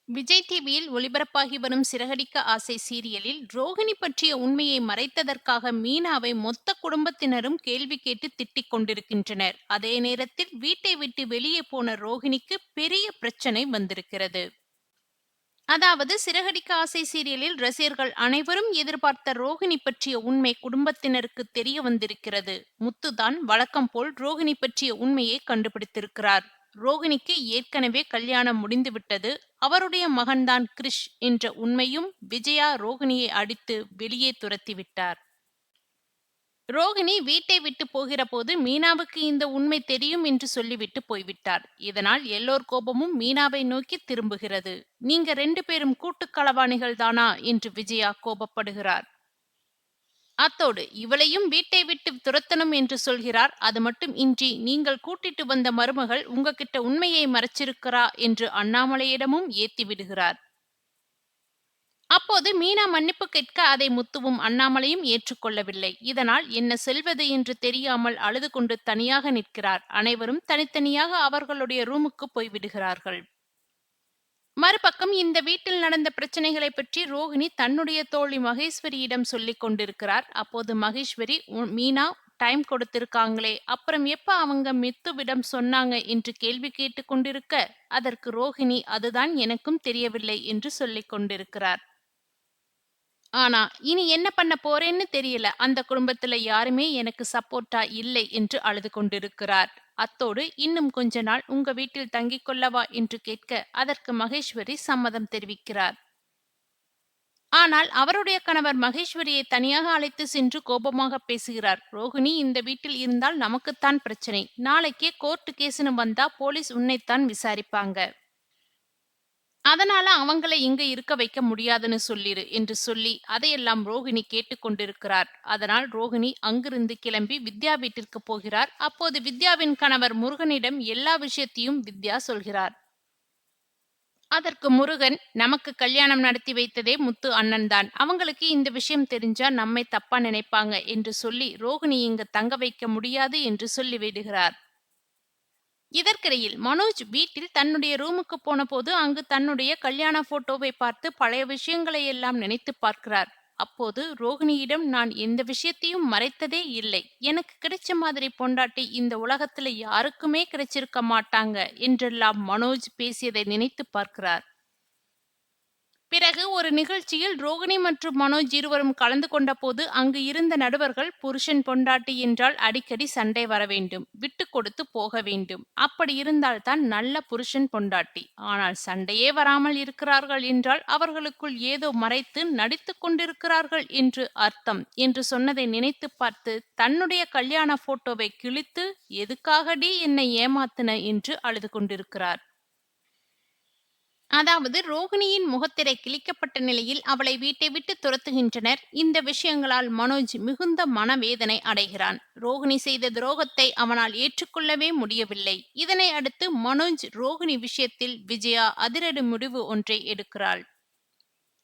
விஜய் டிவியில் ஒளிபரப்பாகி வரும் சிறகடிக்க ஆசை சீரியலில் ரோகிணி பற்றிய உண்மையை மறைத்ததற்காக மீனாவை மொத்த குடும்பத்தினரும் கேள்வி கேட்டு திட்டிக் கொண்டிருக்கின்றனர். அதே நேரத்தில் வீட்டை விட்டு வெளியே போன ரோகிணிக்கு பெரிய பிரச்சனை வந்திருக்கிறது. அதாவது சிறகடிக்க ஆசை சீரியலில் ரசிகர்கள் அனைவரும் எதிர்பார்த்த ரோகிணி பற்றிய உண்மை குடும்பத்தினருக்கு தெரிய வந்திருக்கிறது. முத்துதான் வழக்கம் போல் ரோகிணி பற்றிய உண்மையை கண்டுபிடித்திருக்கிறார். ரோகிணிக்கு ஏற்கனவே கல்யாணம் முடிந்துவிட்டது. அவருடைய மகன்தான் கிரிஷ் என்ற உண்மையும் விஜயா ரோகிணியை அடித்து வெளியே துரத்திவிட்டார். ரோகிணி வீட்டை விட்டு போகிற போது மீனாவுக்கு இந்த உண்மை தெரியும் என்று சொல்லிவிட்டு போய்விட்டார். இதனால் எல்லோர் கோபமும் மீனாவை நோக்கி திரும்புகிறது. நீங்க 2 பேரும் கூட்டுக் களவாணிகள் தானா என்று விஜயா கோபப்படுகிறார். அத்தோடு இவளையும் வீட்டை விட்டு துரத்தணும் என்று சொல்கிறார். அது மட்டும் இன்றி நீங்கள் கூட்டிட்டு வந்த மருமகள் உங்ககிட்ட உண்மையை மறைச்சிருக்கிறா என்று அண்ணாமலையிடமும் ஏத்தி விடுகிறார். அப்போது மீனா மன்னிப்பு கேட்க அதை முத்துவும் அண்ணாமலையும் ஏற்றுக்கொள்ளவில்லை. இதனால் என்ன செல்வது என்று தெரியாமல் அழுது கொண்டு தனியாக நிற்கிறார். அனைவரும் தனித்தனியாக அவர்களுடைய ரூமுக்கு போய்விடுகிறார்கள். மறுபக்கம் இந்த வீட்டில் நடந்த பிரச்சனைகளை பற்றி ரோகிணி தன்னுடைய தோழி மகேஸ்வரியிடம் சொல்லிக் கொண்டிருக்கிறார். அப்போது மகேஸ்வரி, மீனா டைம் கொடுத்திருக்காங்களே, அப்புறம் எப்ப அவங்க மித்துவிடம் சொன்னாங்க என்று கேள்வி கேட்டு கொண்டிருக்க, அதற்கு ரோகிணி அதுதான் எனக்கும் தெரியவில்லை என்று சொல்லிக் கொண்டிருக்கிறார். ஆனா, இனி என்ன பண்ண போறேன்னு தெரியல. அந்த குடும்பத்துல யாருமே எனக்கு சப்போர்ட்டா இல்லை என்று அழுது கொண்டிருக்கிறார். அத்தோடு இன்னும் கொஞ்ச நாள் உங்க வீட்டில் தங்கிக் கொள்ளவா என்று கேட்க, அதற்கு மகேஸ்வரி சம்மதம் தெரிவிக்கிறார். ஆனால் அவருடைய கணவர் மகேஸ்வரியை தனியாக அழைத்து சென்று கோபமாக பேசுகிறார். ரோகிணி இந்த வீட்டில் இருந்தால் நமக்குத்தான் பிரச்சனை. நாளைக்கே கோர்ட்டு கேஸ்னு வந்தா போலீஸ் உன்னைத்தான் விசாரிப்பாங்க. அதனால அவங்கள இங்க இருக்க வைக்க முடியாதுன்னு சொல்லிரு என்று சொல்லி அதையெல்லாம் ரோகிணி கேட்டுக்கொண்டிருக்கிறார். அதனால் ரோகிணி அங்கிருந்து கிளம்பி வித்யா வீட்டிற்கு போகிறார். அப்போது வித்யாவின் கணவர் முருகனிடம் எல்லா விஷயத்தையும் வித்யா சொல்கிறார். அதற்கு முருகன், நமக்கு கல்யாணம் நடத்தி வைத்ததே முத்து அண்ணன் தான். அவங்களுக்கு இந்த விஷயம் தெரிஞ்சா நம்மை தப்பா நினைப்பாங்க என்று சொல்லி ரோகிணி இங்கு தங்க வைக்க முடியாது என்று சொல்லிவிடுகிறார். இதற்கிடையில் மனோஜ் வீட்டில் தன்னுடைய ரூமுக்கு போன போது அங்கு தன்னுடைய கல்யாண போட்டோவை பார்த்து பழைய விஷயங்களை எல்லாம் நினைத்து பார்க்கிறார். அப்போது ரோகிணியிடம், நான் எந்த விஷயத்தையும் மறைத்ததே இல்லை. எனக்கு கிடைச்ச மாதிரி பொண்டாட்டி இந்த உலகத்துல யாருக்குமே கிடைச்சிருக்க மாட்டாங்க என்றெல்லாம் மனோஜ் பேசியதை நினைத்து பார்க்கிறார். பிறகு ஒரு நிகழ்ச்சியில் ரோகிணி மற்றும் மனோஜ் இருவரும் கலந்து கொண்ட போது அங்கு இருந்த நடுவர்கள், புருஷன் பொண்டாட்டி என்றால் அடிக்கடி சண்டை வர வேண்டும், விட்டு கொடுத்து போக வேண்டும், அப்படி இருந்தால்தான் நல்ல புருஷன் பொண்டாட்டி. ஆனால் சண்டையே வராமல் இருக்கிறார்கள் என்றால் அவர்களுக்குள் ஏதோ மறைத்து நடித்து கொண்டிருக்கிறார்கள் என்று அர்த்தம் என்று சொன்னதை நினைத்து பார்த்து தன்னுடைய கல்யாண போட்டோவை கிழித்து, எதுக்காகடி என்னை ஏமாத்தின என்று அழுது கொண்டிருக்கிறார். அதாவது ரோகிணியின் முகத்திரை கிழிக்கப்பட்ட நிலையில் அவளை வீட்டை விட்டு துரத்துகின்றனர். இந்த விஷயங்களால் மனோஜ் மிகுந்த மனவேதனை அடைகிறான். ரோகிணி செய்த துரோகத்தை அவனால் ஏற்றுக்கொள்ளவே முடியவில்லை. இதனை அடுத்து மனோஜ் ரோகிணி விஷயத்தில் விஜயா அதிரடி முடிவு ஒன்றை எடுக்கிறாள்.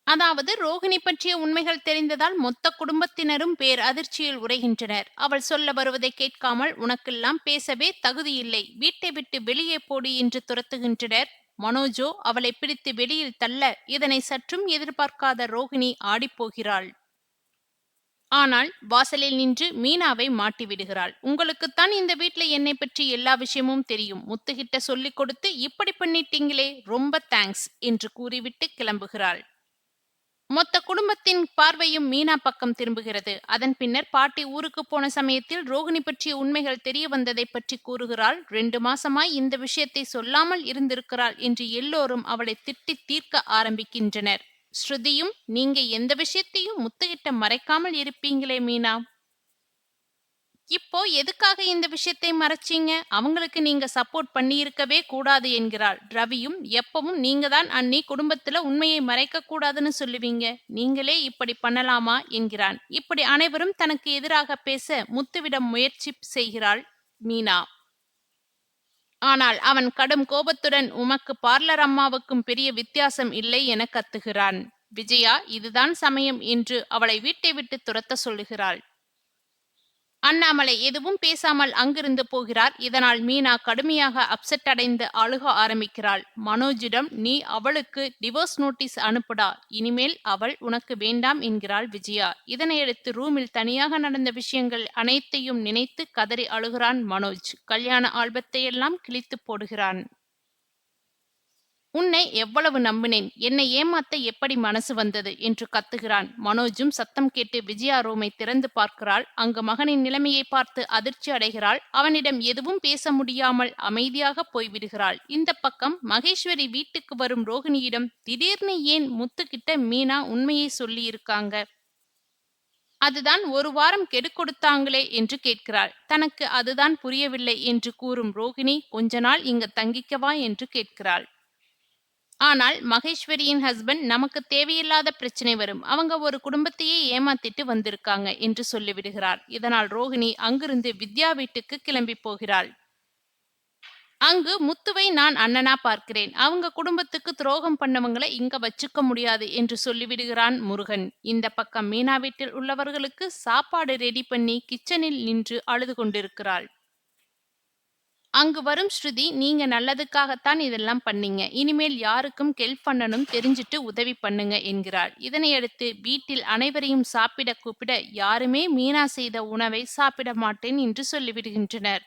அதாவது ரோகிணி பற்றிய உண்மைகள் தெரிந்ததால் மொத்த குடும்பத்தினரும் பேர் அதிர்ச்சியில் உரைகின்றனர். அவள் சொல்ல வருவதை கேட்காமல் உனக்கெல்லாம் பேசவே தகுதியில்லை, வீட்டை விட்டு வெளியே போடி என்று துரத்துகின்றனர். மனோஜோ அவளை பிடித்து வெளியில் தள்ள இதனை சற்றும் எதிர்பார்க்காத ரோகிணி ஆடிப்போகிறாள். ஆனால் வாசலில் நின்று மீனாவை மாட்டிவிடுகிறாள். உங்களுக்குத்தான் இந்த வீட்ல என்னை பற்றி எல்லா விஷயமும் தெரியும். முத்துகிட்ட சொல்லிக் கொடுத்து இப்படி பண்ணிட்டீங்களே, ரொம்ப தேங்க்ஸ் என்று கூறிவிட்டு கிளம்புகிறாள். மொத்த குடும்பத்தின் பார்வையும் மீனா பக்கம் திரும்புகிறது. அதன் பின்னர் பாட்டி ஊருக்கு போன சமயத்தில் ரோகிணி பற்றிய உண்மைகள் தெரிய வந்ததை பற்றி கூறுகிறாள். 2 மாசமாய் இந்த விஷயத்தை சொல்லாமல் இருந்திருக்கிறாள் என்று எல்லோரும் அவளை திட்டி தீர்க்க ஆரம்பிக்கின்றனர். ஸ்ருதியும், நீங்க எந்த விஷயத்தையும் முத்துகிட்ட மறைக்காமல் இருப்பீங்களே மீனா, இப்போ எதுக்காக இந்த விஷயத்தை மறைச்சீங்க? அவங்களுக்கு நீங்க சப்போர்ட் பண்ணியிருக்கவே கூடாது என்கிறாள். ரவியும், எப்பவும் நீங்க தான் அண்ணி குடும்பத்துல உண்மையை மறைக்க கூடாதுன்னு சொல்லுவீங்க, நீங்களே இப்படி பண்ணலாமா என்கிறான். இப்படி அனைவரும் தனக்கு எதிராக பேச முத்துவிடம் முயற்சி செய்கிறாள் மீனா. ஆனால் அவன் கடும் கோபத்துடன், உமக்கு பார்லர் அம்மாவுக்கும் பெரிய வித்தியாசம் இல்லை என கத்துகிறான். விஜயா இதுதான் சமயம் என்று அவளை வீட்டை விட்டு துரத்த சொல்லுகிறாள். அண்ணாமலை எதுவும் பேசாமல் அங்கிருந்து போகிறார். இதனால் மீனா கடுமையாக அப்செட் அடைந்து அழுக ஆரம்பிக்கிறாள். மனோஜிடம், நீ அவளுக்கு டிவோர்ஸ் நோட்டீஸ் அனுப்புடா, இனிமேல் அவள் உனக்கு வேண்டாம் என்கிறாள் விஜயா. இதனையடுத்து ரூமில் தனியாக நடந்த விஷயங்கள் அனைத்தையும் நினைத்து கதறி அழுகிறான் மனோஜ். கல்யாண ஆல்பத்தை எல்லாம் கிழித்து போடுகிறான். உன்னை எவ்வளவு நம்பினேன், என்னை ஏமாத்த எப்படி மனசு வந்தது என்று கத்துகிறான். மனோஜும் சத்தம் கேட்டு விஜயா ரூமை திறந்து பார்க்கிறாள். அங்கு மகனின் நிலைமையை பார்த்து அதிர்ச்சி அடைகிறாள். அவனிடம் எதுவும் பேச முடியாமல் அமைதியாக போய்விடுகிறாள். இந்த பக்கம் மகேஸ்வரி வீட்டுக்கு வரும் ரோகிணியிடம், திடீர்னு ஏன் முத்துக்கிட்ட மீனா உண்மையை சொல்லி இருக்காங்க, அதுதான் ஒரு வாரம் கெடு கொடுத்தாங்களே என்று கேட்கிறாள். தனக்கு அதுதான் புரியவில்லை என்று கூறும் ரோகிணி, கொஞ்ச நாள் இங்க தங்கிக்கவா என்று கேட்கிறாள். ஆனால் மகேஸ்வரியின் ஹஸ்பண்ட், நமக்கு தேவையில்லாத பிரச்சனை வரும், அவங்க ஒரு குடும்பத்தையே ஏமாத்திட்டு வந்திருக்காங்க என்று சொல்லிவிடுகிறார். இதனால் ரோகிணி அங்கிருந்து வித்யா வீட்டுக்கு கிளம்பி போகிறாள். அங்கு முத்துவை நான் அண்ணனா பார்க்கிறேன், அவங்க குடும்பத்துக்கு துரோகம் பண்ணவங்களை இங்க வச்சுக்க முடியாது என்று சொல்லிவிடுகிறான் முருகன். இந்த பக்கம் மீனா வீட்டில் உள்ளவர்களுக்கு சாப்பாடு ரெடி பண்ணி கிச்சனில் நின்று அழுது கொண்டிருக்கிறாள். அங்கு வரும் ஸ்ருதி, நீங்க நல்லதுக்காகத்தான் இதெல்லாம் பண்ணீங்க, இனிமேல் யாருக்கும் ஹெல்ப் பண்ணணும் தெரிஞ்சிட்டு உதவி பண்ணுங்க என்கிறாள். இதனையடுத்து வீட்டில் அனைவரையும் சாப்பிட கூப்பிட யாருமே மீனா செய்த உணவை சாப்பிட மாட்டேன் என்று சொல்லிவிடுகின்றனர்.